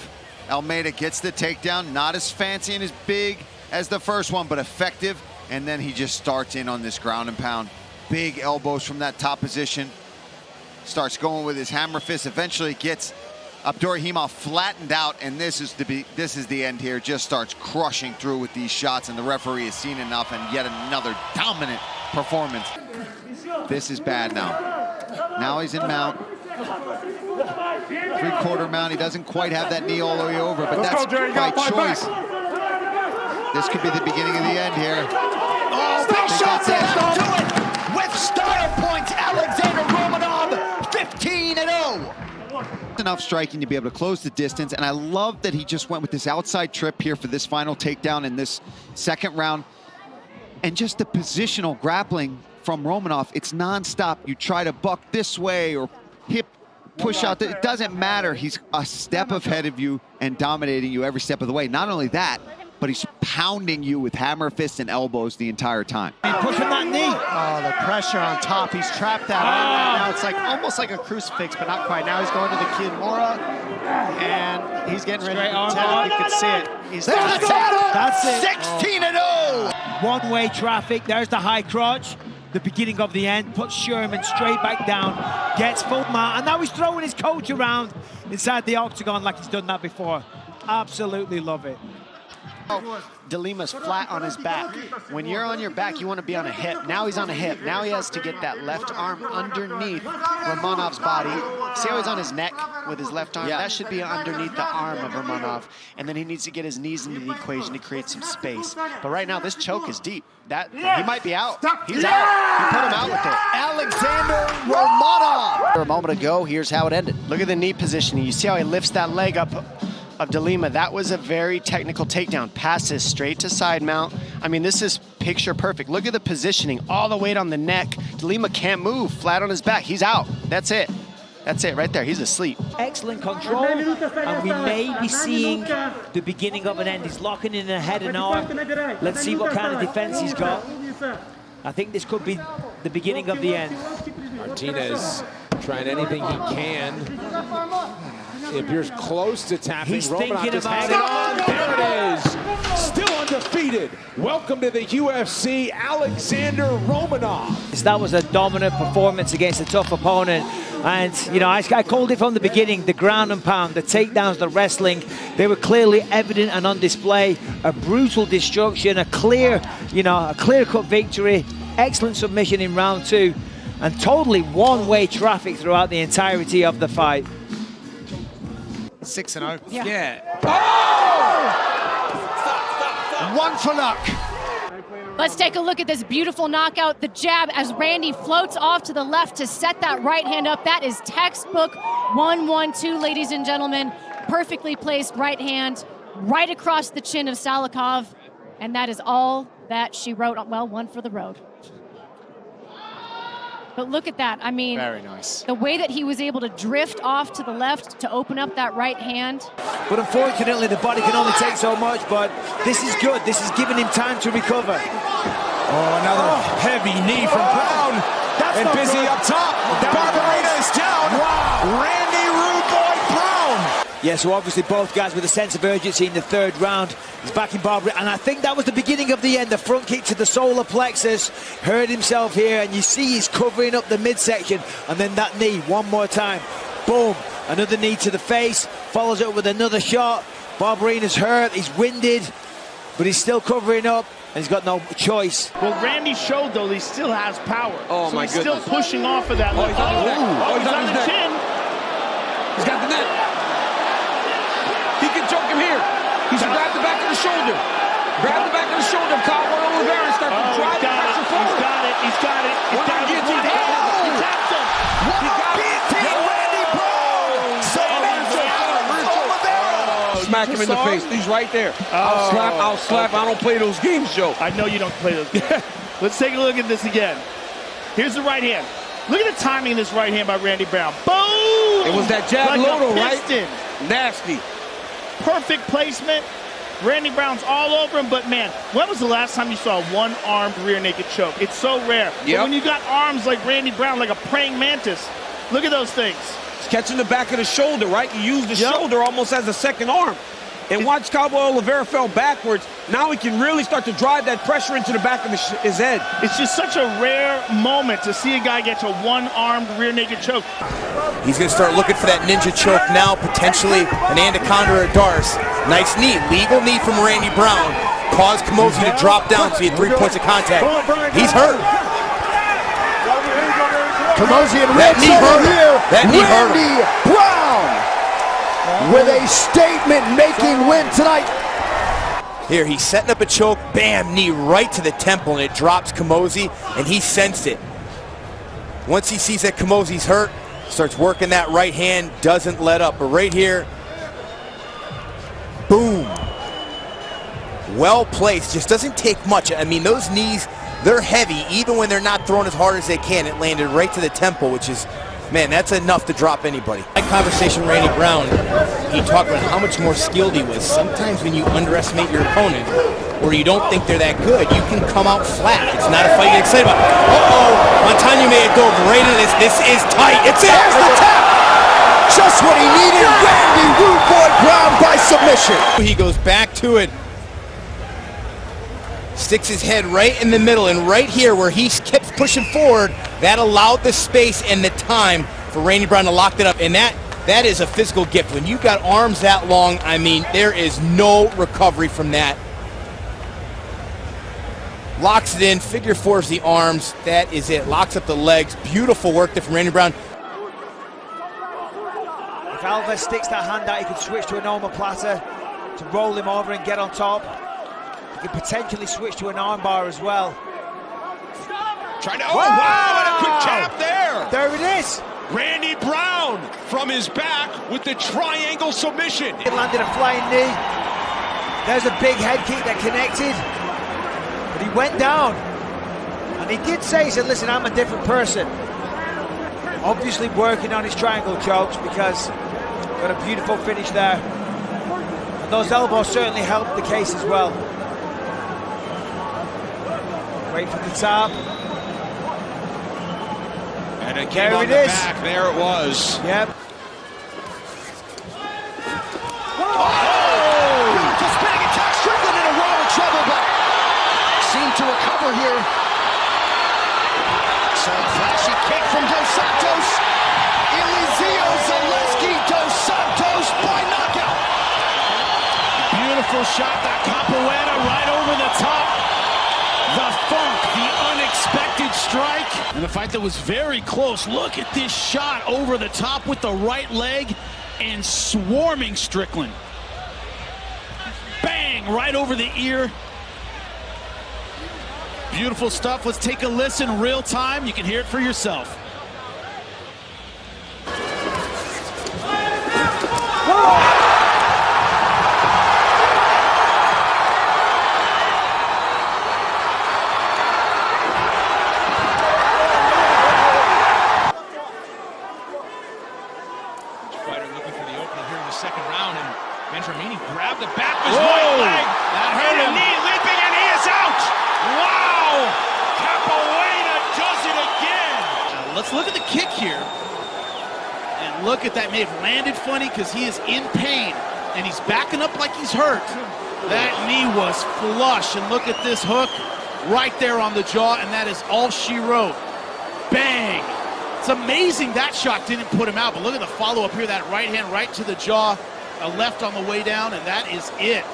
Almeida gets the takedown. Not as fancy and as big as the first one, but effective. And then he just starts in on this ground and pound. Big elbows from that top position. Starts going with his hammer fist. Eventually gets Abdurakhimov flattened out, and this is the end here. Just starts crushing through with these shots, and the referee has seen enough, and yet another dominant performance. This is bad now. Now he's in mount. 3/4 mount. He doesn't quite have that knee all the way over, but that's by choice. This could be the beginning of the end here. Oh, big shot there. Do it with style points. Alexandr Romanov, 15-0. Enough striking to be able to close the distance, and I love that he just went with this outside trip here for this final takedown in this second round. And just the positional grappling from Romanov, it's nonstop. You try to buck this way or hip push out. It doesn't matter. He's a step ahead of you and dominating you every step of the way. Not only that, but he's pounding you with hammer fists and elbows the entire time. And pushing that knee. Oh, the pressure on top. He's trapped that right now. It's like almost like a crucifix, but not quite. Now he's going to the Kimura, and he's getting ready to tap. You can see it. He's There's the tap. That's it. 16-0. One-way traffic. There's the high crotch. The beginning of the end. Puts Sherman straight back down. Gets full mount. And now he's throwing his coach around inside the octagon like he's done that before. Absolutely love it. De Lima's flat on his back. When you're on your back, you want to be on a hip. Now he's on a hip. Now he has to get that left arm underneath Romanov's body. See how he's on his neck with his left arm? Yeah. That should be underneath the arm of Romanov. And then he needs to get his knees into the equation to create some space. But right now, this choke is deep. He might be out. He's out. He put him out with it. Alexandr Romanov. A moment ago, here's how it ended. Look at the knee positioning. You see how he lifts that leg up of De Lima. That was a very technical takedown. Passes straight to side mount. I mean, this is picture perfect. Look at the positioning. All the weight on the neck. De Lima can't move. Flat on his back. He's out. That's it. That's it right there. He's asleep. Excellent control, and we may be seeing the beginning of an end. He's locking in a head and arm. Let's see what kind of defense he's got. I think this could be the beginning of the end. Martinez trying anything he can. He appears close to tapping. He's Romanov thinking just about had it on. There it is. Still undefeated. Welcome to the UFC, Alexandr Romanov. That was a dominant performance against a tough opponent. And, you know, I called it from the beginning, the ground and pound, the takedowns, the wrestling, they were clearly evident and on display. A brutal destruction, a clear-cut victory, excellent submission in round 2, and totally one-way traffic throughout the entirety of the fight. 6-0. Yeah. Oh! One for luck. Let's take a look at this beautiful knockout. The jab as Randy floats off to the left to set that right hand up. That is textbook 1-1-2, ladies and gentlemen. Perfectly placed right hand right across the chin of Salikov. And that is all that she wrote. Well, one for the road. But look at that. I mean, very nice. The way that he was able to drift off to the left to open up that right hand. But unfortunately, the body can only take so much, but this is good. This is giving him time to recover. Oh, another heavy knee from Brown. And busy up top. Barbarina is down. Wow. Randy Rude Boy Brown. Yeah, so obviously both guys with a sense of urgency in the third round. He's backing Barbarina, and I think that was the beginning of the end. The front kick to the solar plexus. Hurt himself here, and you see he's covering up the midsection. And then that knee, one more time. Boom. Another knee to the face. Follows it up with another shot. Barbarina's hurt. He's winded, but he's still covering up. And he's got no choice. Well, Randy showed, though, he still has power. Oh, so my he's goodness. still pushing off of that. He's on his neck. He's on the neck. chin. He's got the neck. He can choke him here. He should grab the back of the shoulder. Grab the back of the shoulder of Paulo Oliveira and start to drive the pressure forward. He's got it. He's got it. He's got it. He tapped him. He got it. Randy Brown! Smack him in the face. He's right there. I'll slap. I don't play those games, Joe. I know you don't play those games. Let's take a look at this again. Here's the right hand. Look at the timing of this right hand by Randy Brown. Boom! It was that jab like Lodo, a right? piston. Nasty. Perfect placement. Randy Brown's all over him, but man, when was the last time you saw a one-armed rear naked choke? It's so rare. Yep. But when you got arms like Randy Brown, like a praying mantis, look at those things. He's catching the back of the shoulder, right? You use the shoulder almost as a second arm. And watch Paulo Oliveira fell backwards. Now he can really start to drive that pressure into the back of his head. It's just such a rare moment to see a guy get to a one-armed rear naked choke. He's going to start looking for that ninja choke now, potentially an anaconda or a Darce. Nice knee, legal knee from Randy Brown. Caused Camozzi to drop down, so he had 3 points of contact. He's hurt. Camozzi and That Rich knee hurt him. here. That knee hurt him. Randy Brown with a statement-making win tonight. Here, he's setting up a choke, bam, knee right to the temple, and it drops Camozzi, and he sensed it. Once he sees that Camozzi's hurt, starts working that right hand, doesn't let up. But right here, boom. Well placed, just doesn't take much. I mean, those knees, they're heavy, even when they're not thrown as hard as they can. It landed right to the temple, which is, man, that's enough to drop anybody. That conversation, Randy Brown, he talked about how much more skilled he was. Sometimes when you underestimate your opponent, or you don't think they're that good, you can come out flat. It's not a fight you get excited about. Uh-oh, Montano may have dove right in this. This is tight. It's it. There's the tap. Just what he needed. Randy Rude Boy Brown by submission. He goes back to it. Sticks his head right in the middle, and right here where he kept pushing forward, that allowed the space and the time for Randy Brown to lock it up, and that is a physical gift. When you've got arms that long, I mean, there is no recovery from that. Locks it in, figure fours the arms, that is it. Locks up the legs, beautiful work there from Randy Brown. If Alves sticks that hand out, he could switch to an omoplata to roll him over and get on top. He could potentially switch to an armbar as well. Trying to, wow, and a quick tap there. There it is. Randy Brown from his back with the triangle submission. It landed a flying knee. There's a big head kick that connected. But he went down. And he did say, he said, listen, I'm a different person. Obviously working on his triangle chokes because got a beautiful finish there. And those elbows certainly helped the case as well. Wait for the top. And it came on the back. There it was. Yep. Beautiful spinning attack. Strickland in a world of trouble, but seemed to recover here. So flashy kick from Dos Santos. Elizeu Zaleski Dos Santos by knockout. Beautiful shot, that capoeira right over the top. The funk, the unexpected strike. And the fight that was very close. Look at this shot over the top with the right leg and swarming Strickland. Bang, right over the ear. Beautiful stuff. Let's take a listen real time. You can hear it for yourself. Second round, and Vendramini grabbed the back of his right leg. That hurt him. Knee leaping, and he is out. Wow! Capoeira does it again. Now let's look at the kick here. And look at that. May have landed funny because he is in pain, and he's backing up like he's hurt. That knee was flush, and look at this hook right there on the jaw, and that is all she wrote. Bang! It's amazing that shot didn't put him out, but look at the follow-up here, that right hand right to the jaw, a left on the way down, and that is it.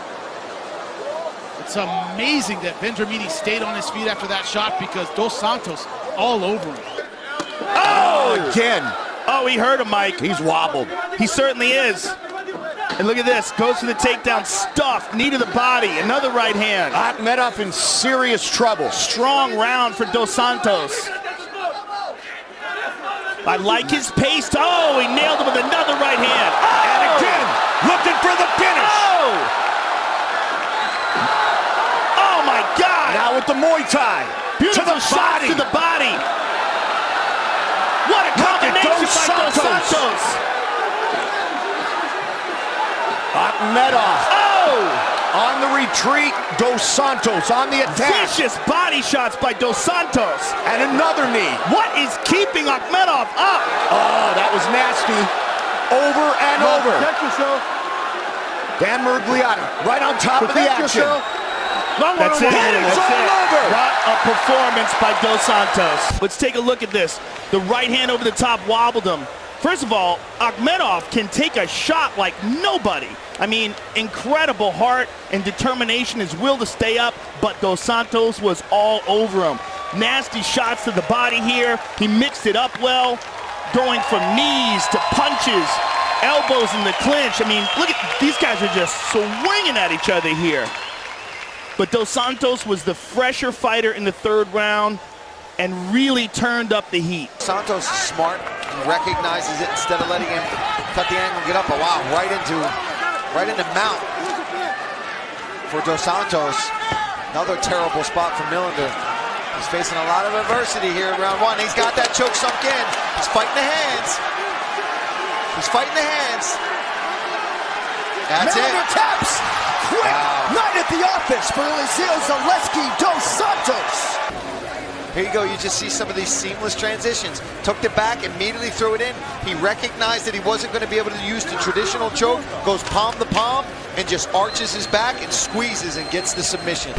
It's amazing that Vendramini stayed on his feet after that shot because Dos Santos all over him. Oh, again. Oh, he hurt him, Mike. He's wobbled. He certainly is. And look at this, goes to the takedown, stuffed, knee to the body, another right hand. Akhmedov in serious trouble. Strong round for Dos Santos. I like his pace. Oh, he nailed him with another right hand. Oh! And again, looking for the finish. Oh my God. Now with the Muay Thai. Beautiful shots to the body. What a combination by Dos Santos. Akhmedov. Oh! On the retreat, Dos Santos on the attack. Vicious body shots by Dos Santos. And another knee. What is keeping Akhmedov up? Oh, that was nasty. Over and over. Protect yourself. Dan Miragliotta right on top of the action. That's it. That's it. What a performance by Dos Santos. Let's take a look at this. The right hand over the top wobbled him. First of all, Akhmedov can take a shot like nobody. I mean, incredible heart and determination, his will to stay up, but Dos Santos was all over him. Nasty shots to the body here. He mixed it up well, going from knees to punches, elbows in the clinch. I mean, look at, these guys are just swinging at each other here. But Dos Santos was the fresher fighter in the third round and really turned up the heat. Santos is smart. He recognizes it instead of letting him cut the angle and get up. Oh, wow, right into mount for Dos Santos. Another terrible spot for Millender. He's facing a lot of adversity here in round one. He's got that choke sunk in. He's fighting the hands. He's fighting the hands. That's Millender it. taps. Quick night at the office for Elizeu, Zaleski, Dos Santos. Here you go, you just see some of these seamless transitions. Took it back, immediately threw it in. He recognized that he wasn't going to be able to use the traditional choke, goes palm to palm, and just arches his back and squeezes and gets the submission.